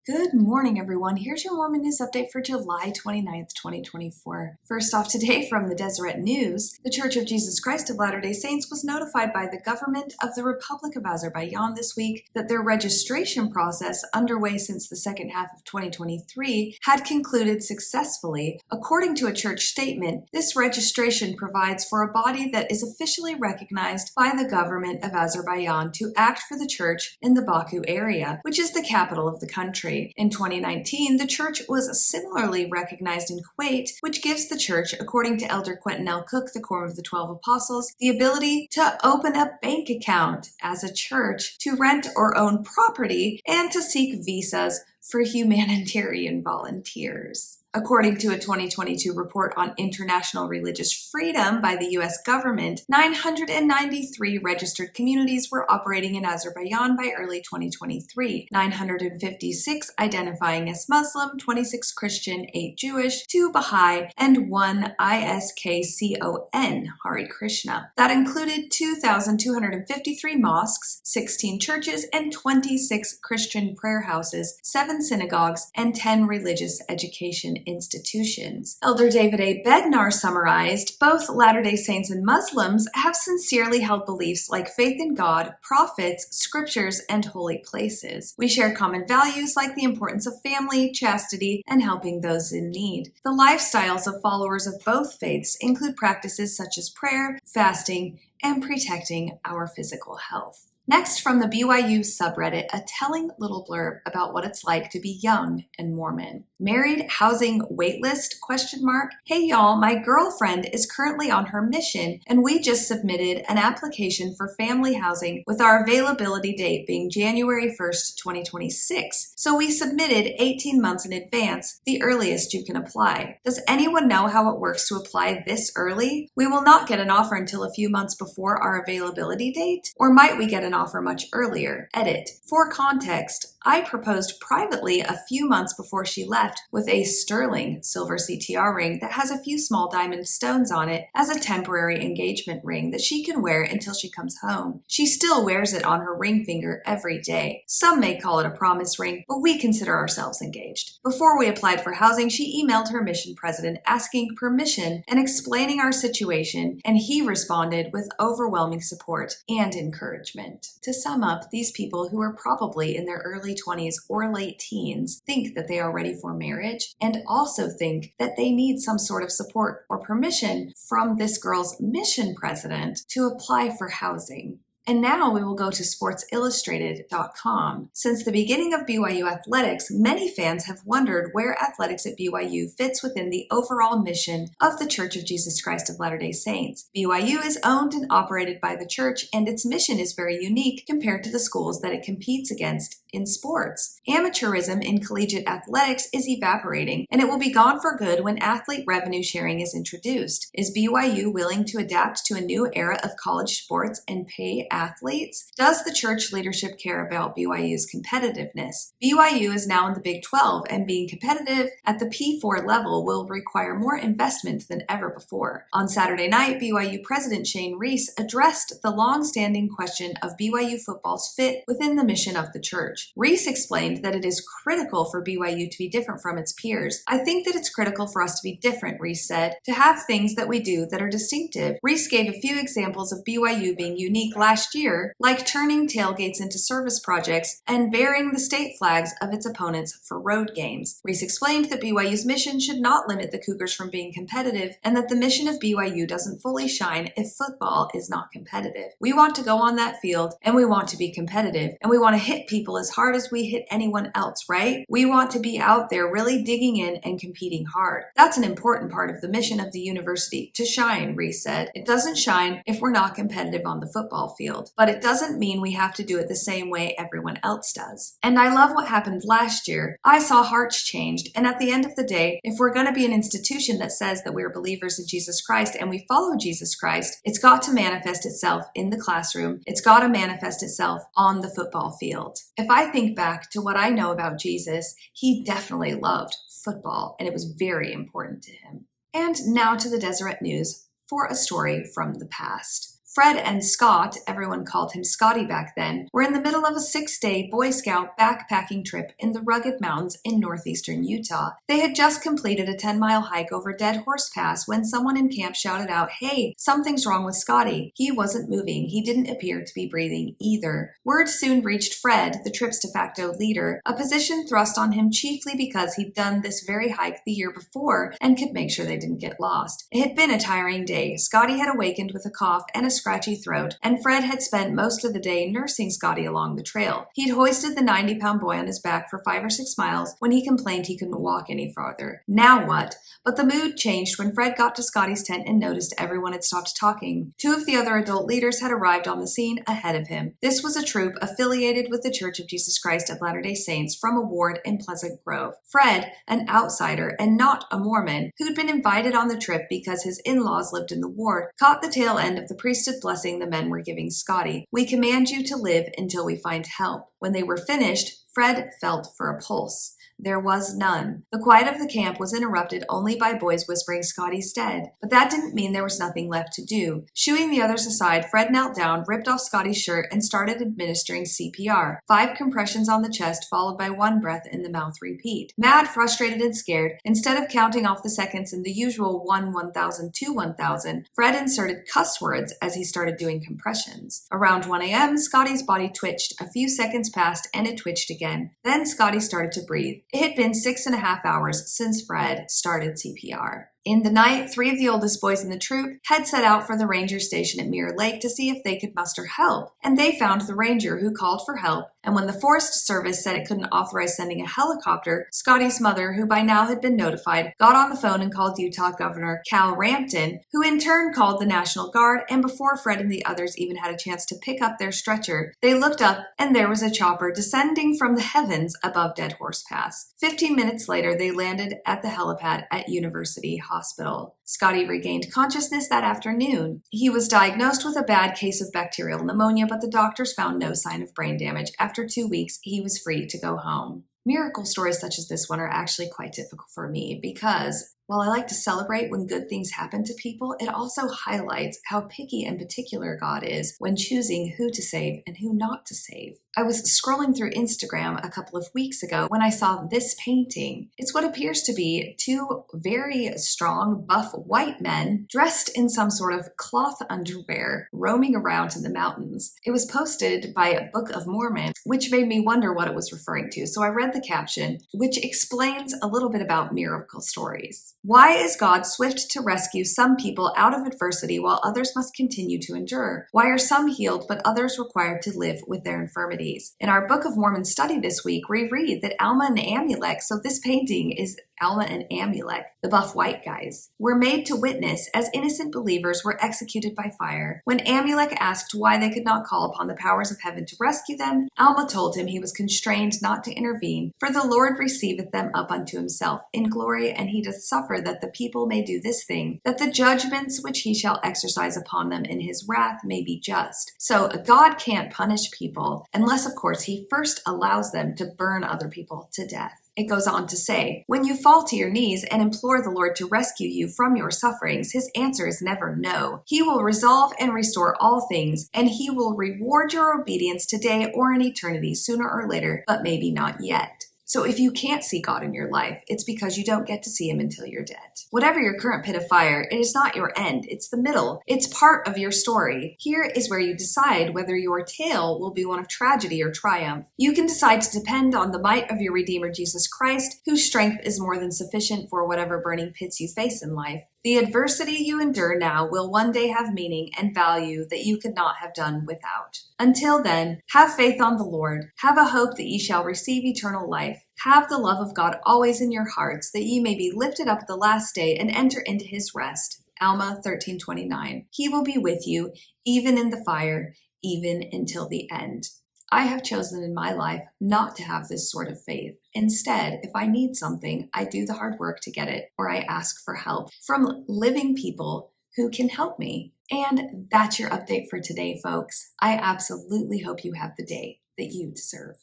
Good morning, everyone. Here's your Mormon news update for July 29th, 2024. First off today from the Deseret News, the Church of Jesus Christ of Latter-day Saints was notified by the government of the Republic of Azerbaijan this week that their registration process, underway since the second half of 2023, had concluded successfully. According to a church statement, this registration provides for a body that is officially recognized by the government of Azerbaijan to act for the church in the Baku area, which is the capital of the country. In 2019, the church was similarly recognized in Kuwait, which gives the church, according to Elder Quentin L. Cook, the Quorum of the 12 Apostles, the ability to open a bank account as a church, to rent or own property, and to seek visas for humanitarian volunteers. According to a 2022 report on international religious freedom by the U.S. government, 993 registered communities were operating in Azerbaijan by early 2023, 956 identifying as Muslim, 26 Christian, 8 Jewish, 2 Baha'i, and 1 ISKCON, Hare Krishna. That included 2,253 mosques, 16 churches, and 26 Christian prayer houses, 7 synagogues, and 10 religious education institutions. Elder David A. Bednar summarized, both Latter-day Saints and Muslims have sincerely held beliefs like faith in God, prophets, scriptures, and holy places. We share common values like the importance of family, chastity, and helping those in need. The lifestyles of followers of both faiths include practices such as prayer, fasting, and protecting our physical health. Next, from the BYU subreddit, a telling little blurb about what it's like to be young and Mormon. Married housing waitlist? Hey y'all, my girlfriend is currently on her mission and we just submitted an application for family housing with our availability date being January 1st, 2026. So we submitted 18 months in advance, the earliest you can apply. Does anyone know how it works to apply this early? We will not get an offer until a few months before our availability date, or might we get an offer much earlier? Edit. For context, I proposed privately a few months before she left with a sterling silver CTR ring that has a few small diamond stones on it as a temporary engagement ring that she can wear until she comes home. She still wears it on her ring finger every day. Some may call it a promise ring, but we consider ourselves engaged. Before we applied for housing, she emailed her mission president asking permission and explaining our situation, and he responded with overwhelming support and encouragement. To sum up, these people who are probably in their early 20s or late teens think that they are ready for marriage and also think that they need some sort of support or permission from this girl's mission president to apply for housing. And now we will go to sportsillustrated.com. Since the beginning of BYU athletics, many fans have wondered where athletics at BYU fits within the overall mission of the Church of Jesus Christ of Latter-day Saints. BYU is owned and operated by the church, and its mission is very unique compared to the schools that it competes against in sports. Amateurism in collegiate athletics is evaporating, and it will be gone for good when athlete revenue sharing is introduced. Is BYU willing to adapt to a new era of college sports and pay athletes? Does the church leadership care about BYU's competitiveness? BYU is now in the Big 12, and being competitive at the P4 level will require more investment than ever before. On Saturday night, BYU President Shane Reese addressed the long-standing question of BYU football's fit within the mission of the church. Reese explained that it is critical for BYU to be different from its peers. I think that it's critical for us to be different, Reese said, to have things that we do that are distinctive. Reese gave a few examples of BYU being unique last year, like turning tailgates into service projects and bearing the state flags of its opponents for road games. Reese explained that BYU's mission should not limit the Cougars from being competitive, and that the mission of BYU doesn't fully shine if football is not competitive. We want to go on that field, and we want to be competitive, and we want to hit people as hard as we hit anyone else, right? We want to be out there really digging in and competing hard. That's an important part of the mission of the university, to shine, Reese said. It doesn't shine if we're not competitive on the football field, but it doesn't mean we have to do it the same way everyone else does. And I love what happened last year. I saw hearts changed, and at the end of the day, if we're going to be an institution that says that we're believers in Jesus Christ and we follow Jesus Christ, it's got to manifest itself in the classroom. It's got to manifest itself on the football field. If I think back to what I know about Jesus, he definitely loved football, and it was very important to him. And now to the Deseret News for a story from the past. Fred and Scott, everyone called him Scotty back then, were in the middle of a 6-day Boy Scout backpacking trip in the rugged mountains in northeastern Utah. They had just completed a 10-mile hike over Dead Horse Pass when someone in camp shouted out, "Hey, something's wrong with Scotty." He wasn't moving. He didn't appear to be breathing either. Word soon reached Fred, the trip's de facto leader, a position thrust on him chiefly because he'd done this very hike the year before and could make sure they didn't get lost. It had been a tiring day. Scotty had awakened with a cough and a scratchy throat, and Fred had spent most of the day nursing Scotty along the trail. He'd hoisted the 90-pound boy on his back for 5 or 6 miles when he complained he couldn't walk any farther. Now what? But the mood changed when Fred got to Scotty's tent and noticed everyone had stopped talking. 2 of the other adult leaders had arrived on the scene ahead of him. This was a troop affiliated with the Church of Jesus Christ of Latter-day Saints from a ward in Pleasant Grove. Fred, an outsider and not a Mormon, who'd been invited on the trip because his in-laws lived in the ward, caught the tail end of the priesthood blessing the men were giving Scotty. "We command you to live until we find help." When they were finished, Fred felt for a pulse. There was none. The quiet of the camp was interrupted only by boys whispering Scotty's dead. But that didn't mean there was nothing left to do. Shooing the others aside, Fred knelt down, ripped off Scotty's shirt, and started administering CPR. 5 compressions on the chest, followed by 1 breath in the mouth repeat. Mad, frustrated, and scared, instead of counting off the seconds in the usual 1, 1,000, 2, 1,000, Fred inserted cuss words as he started doing compressions. Around 1 a.m., Scotty's body twitched. A few seconds passed, and it twitched again. Then Scotty started to breathe. It had been 6.5 hours since Fred started CPR. In the night, 3 of the oldest boys in the troop had set out for the ranger station at Mirror Lake to see if they could muster help, and they found the ranger who called for help. And when the Forest Service said it couldn't authorize sending a helicopter, Scotty's mother, who by now had been notified, got on the phone and called Utah Governor Cal Rampton, who in turn called the National Guard, and before Fred and the others even had a chance to pick up their stretcher, they looked up and there was a chopper descending from the heavens above Dead Horse Pass. 15 minutes later, they landed at the helipad at University Hospital. Scotty regained consciousness that afternoon. He was diagnosed with a bad case of bacterial pneumonia, but the doctors found no sign of brain damage. After 2 weeks, he was free to go home. Miracle stories such as this one are actually quite difficult for me because while I like to celebrate when good things happen to people, it also highlights how picky and particular God is when choosing who to save and who not to save. I was scrolling through Instagram a couple of weeks ago when I saw this painting. It's what appears to be 2 very strong, buff white men dressed in some sort of cloth underwear roaming around in the mountains. It was posted by a Book of Mormon, which made me wonder what it was referring to. So I read the caption, which explains a little bit about miracle stories. Why is God swift to rescue some people out of adversity while others must continue to endure? Why are some healed but others required to live with their infirmities? In our Book of Mormon study this week, we read that Alma and Amulek, so this painting is Alma and Amulek, the buff white guys, were made to witness as innocent believers were executed by fire. When Amulek asked why they could not call upon the powers of heaven to rescue them, Alma told him he was constrained not to intervene, for the Lord receiveth them up unto himself in glory, and he doth suffer that the people may do this thing, that the judgments which he shall exercise upon them in his wrath may be just. So God can't punish people unless, of course, he first allows them to burn other people to death. It goes on to say, when you fall to your knees and implore the Lord to rescue you from your sufferings, his answer is never no. He will resolve and restore all things, and he will reward your obedience today or in eternity, sooner or later, but maybe not yet. So if you can't see God in your life, it's because you don't get to see him until you're dead. Whatever your current pit of fire, it is not your end. It's the middle. It's part of your story. Here is where you decide whether your tale will be one of tragedy or triumph. You can decide to depend on the might of your Redeemer Jesus Christ, whose strength is more than sufficient for whatever burning pits you face in life. The adversity you endure now will one day have meaning and value that you could not have done without. Until then, have faith on the Lord. Have a hope that ye shall receive eternal life. Have the love of God always in your hearts, that ye may be lifted up at the last day and enter into his rest. Alma 13:29. He will be with you, even in the fire, even until the end. I have chosen in my life not to have this sort of faith. Instead, if I need something, I do the hard work to get it, or I ask for help from living people who can help me. And that's your update for today, folks. I absolutely hope you have the day that you deserve.